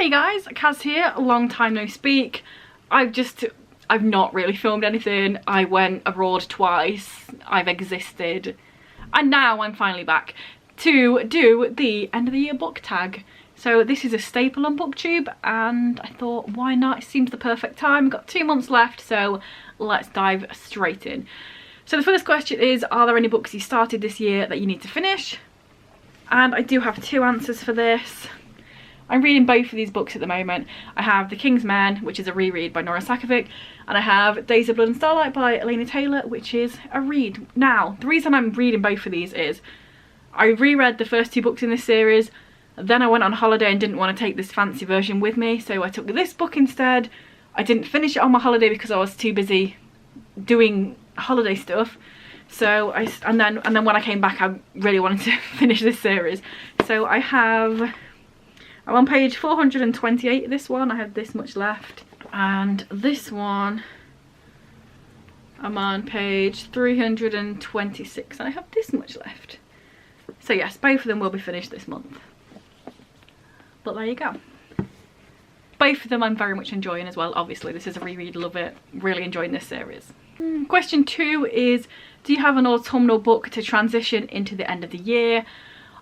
Hey guys, Kaz here, long time no speak. I've not really filmed anything. I went abroad twice, I've existed, and now I'm finally back to do the end of the year book tag. So this is a staple on BookTube and I thought, why not? It seems the perfect time. We've got 2 months left, so let's dive straight in. So the first question is, are there any books you started this year that you need to finish? And I do have 2 answers for this. I'm reading both of these books at the moment. I have The King's Men, which is a reread by Nora Sakavic, and I have Days of Blood and Starlight by Elena Taylor, which is a read. Now, the reason I'm reading both of these is I reread the first 2 books in this series, then I went on holiday and didn't want to take this fancy version with me, so I took this book instead. I didn't finish it on my holiday because I was too busy doing holiday stuff. So and then when I came back, I really wanted to finish this series. So I'm on page 428, this one, I have this much left. And this one, I'm on page 326 and I have this much left. So yes, both of them will be finished this month. But there you go. Both of them I'm very much enjoying as well. Obviously, this is a reread, love it, really enjoying this series. Question 2 is, do you have an autumnal book to transition into the end of the year?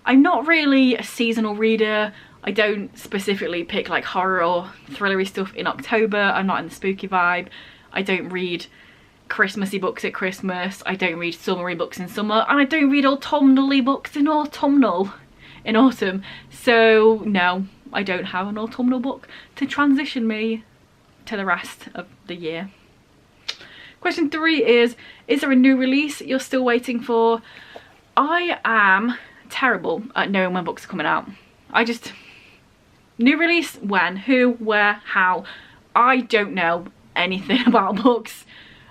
I'm not really a seasonal reader. I don't specifically pick like horror or thrillery stuff in October. I'm not in the spooky vibe. I don't read Christmassy books at Christmas. I don't read summery books in summer. And I don't read autumnally books in autumn. So no, I don't have an autumnal book to transition me to the rest of the year. Question 3 is there a new release you're still waiting for? I am terrible at knowing when books are coming out. New release, when, who, where, how. I don't know anything about books.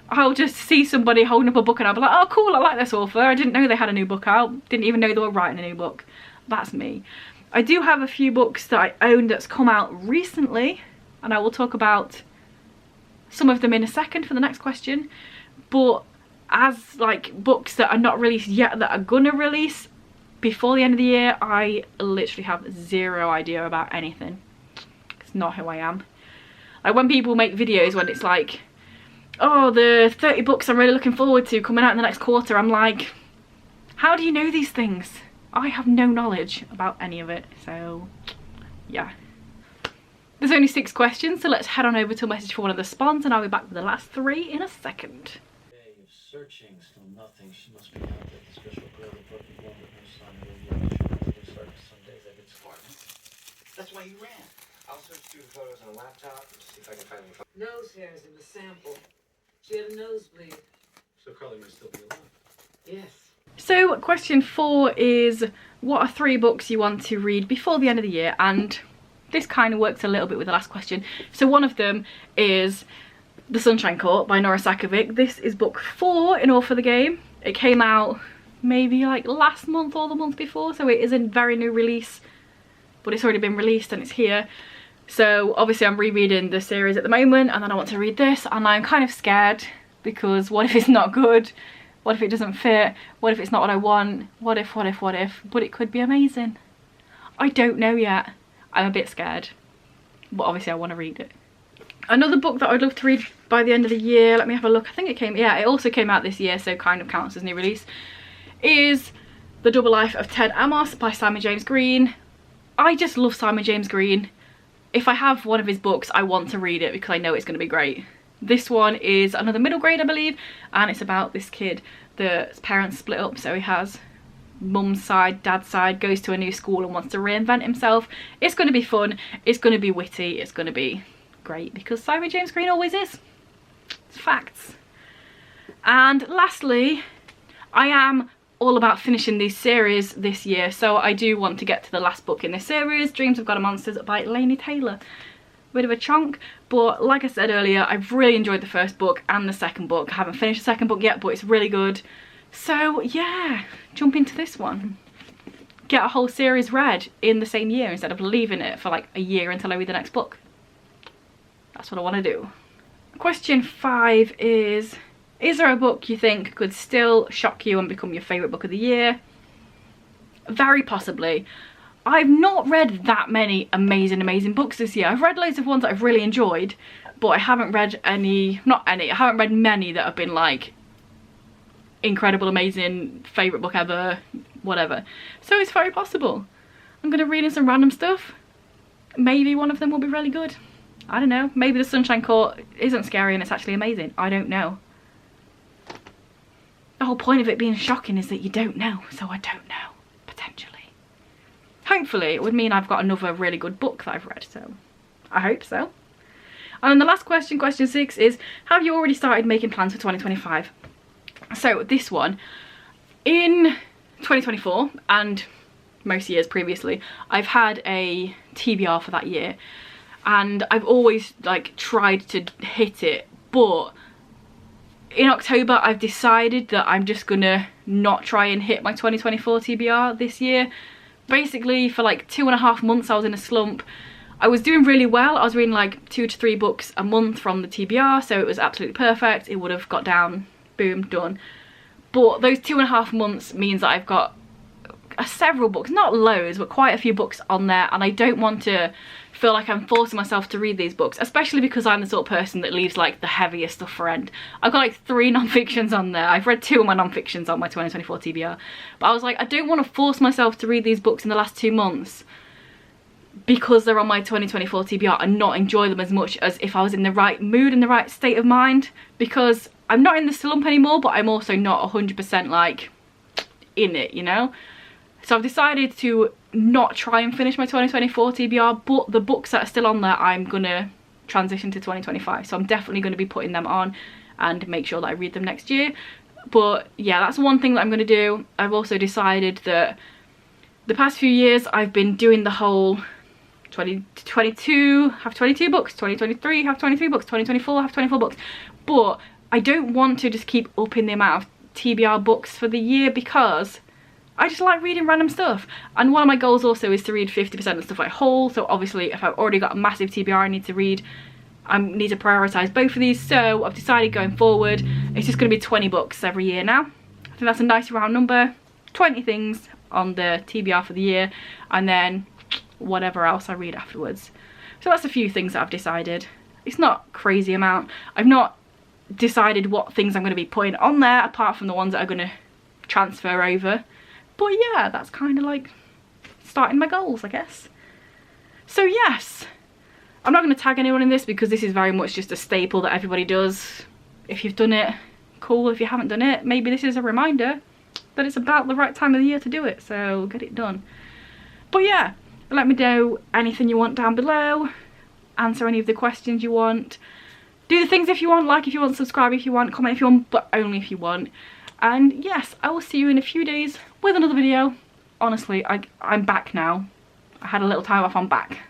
I'll just see somebody holding up a book and I'll be like, oh cool, I like this author. I didn't know they had a new book out. Didn't even know they were writing a new book. That's me. I do have a few books that I own that's come out recently, and I will talk about some of them in a second for the next question. But as like books that are not released yet that are gonna release before the end of the year, I literally have zero idea about anything. It's not who I am. Like when people make videos when it's like, oh, the 30 books I'm really looking forward to coming out in the next quarter, I'm like, how do you know these things? I have no knowledge about any of it, so yeah. There's only 6 questions, so let's head on over to a message for one of the spawns and I'll be back with the last 3 in a second. Searching, still nothing. She must be out there. The special girl that brought me home with no sign of radiation. Some days I get smart. That's why you ran. I'll search through the photos on a laptop and see if I can find any nose hairs in the sample. She had a nosebleed. So Carly might still be alive. Yes. So question 4 is, what are 3 books you want to read before the end of the year? And this kind of works a little bit with the last question. So one of them is The Sunshine Court by Nora Sakavic. This is book 4 in All for the Game. It came out maybe like last month or the month before, so it is a very new release, but it's already been released and it's here. So obviously I'm rereading the series at the moment and then I want to read this, and I'm kind of scared because what if it's not good? What if it doesn't fit? What if it's not what I want? What if? But it could be amazing. I don't know yet. I'm a bit scared, but obviously I want to read it. Another book that I'd love to read by the end of the year, let me have a look, I think it also came out this year, so kind of counts as new release, is The Double Life of Ted Amos by Simon James Green. I just love Simon James Green. If I have one of his books, I want to read it because I know it's going to be great. This one is another middle grade, I believe, and it's about this kid, the parents split up, so he has mum's side, dad's side, goes to a new school and wants to reinvent himself. It's going to be fun, it's going to be witty, it's going to be great because Simon James Green always is. It's facts. And lastly, I am all about finishing these series this year, so I do want to get to the last book in this series, Dreams of God and Monsters by Elena Taylor. Bit of a chunk, but like I said earlier, I've really enjoyed the first book and the second book. I haven't finished the second book yet, but it's really good. So yeah, jump into this one. Get a whole series read in the same year instead of leaving it for like a year until I read the next book. That's what I want to do. Question 5 is there a book you think could still shock you and become your favourite book of the year? Very possibly. I've not read that many amazing books this year. I've read loads of ones that I've really enjoyed, but I haven't read I haven't read many that have been like incredible, amazing, favourite book ever, whatever. So it's very possible I'm gonna read in some random stuff. Maybe one of them will be really good. I don't know. Maybe the Sunshine Court isn't scary and it's actually amazing. I don't know. The whole point of it being shocking is that you don't know, so I don't know, potentially. Hopefully it would mean I've got another really good book that I've read, so I hope so. And then the last question, question 6, is have you already started making plans for 2025? So this one, in 2024 and most years previously, I've had a TBR for that year and I've always like tried to hit it, but in October I've decided that I'm just gonna not try and hit my 2024 TBR this year. Basically for like 2.5 months I was in a slump. I was doing really well. I was reading like 2 to 3 books a month from the TBR, so it was absolutely perfect. It would have got down, boom, done. But those 2.5 months means that I've got several books, not loads, but quite a few books on there, and I don't want to feel like I'm forcing myself to read these books, especially because I'm the sort of person that leaves like the heaviest stuff for end. I've got like 3 non-fictions on there. I've read 2 of my non-fictions on my 2024 TBR, but I was like, I don't want to force myself to read these books in the last 2 months because they're on my 2024 TBR and not enjoy them as much as if I was in the right mood and the right state of mind, because I'm not in the slump anymore, but I'm also not 100% like in it, you know? So I've decided to not try and finish my 2024 TBR, but the books that are still on there I'm gonna transition to 2025, so I'm definitely going to be putting them on and make sure that I read them next year. But yeah, that's one thing that I'm going to do. I've also decided that the past few years I've been doing the whole 2022 have 22 books, 2023 have 23 books, 2024 have 24 books, but I don't want to just keep upping the amount of TBR books for the year because I just like reading random stuff. And one of my goals also is to read 50% of stuff like whole, so obviously if I've already got a massive TBR I need to read, I need to prioritise both of these. So I've decided going forward it's just going to be 20 books every year now. I think that's a nice round number. 20 things on the TBR for the year, and then whatever else I read afterwards. So that's a few things that I've decided. It's not crazy amount. I've not decided what things I'm going to be putting on there apart from the ones that are going to transfer over. But yeah, that's kind of like starting my goals, I guess. So yes, I'm not going to tag anyone in this because this is very much just a staple that everybody does. If you've done it, cool. If you haven't done it, maybe this is a reminder that it's about the right time of the year to do it, so get it done. But yeah, let me know anything you want down below, answer any of the questions you want, do the things if you want, like if you want, subscribe if you want, comment if you want, but only if you want. And yes, I will see you in a few days with another video. Honestly, I'm back now. I had a little time off, I'm back.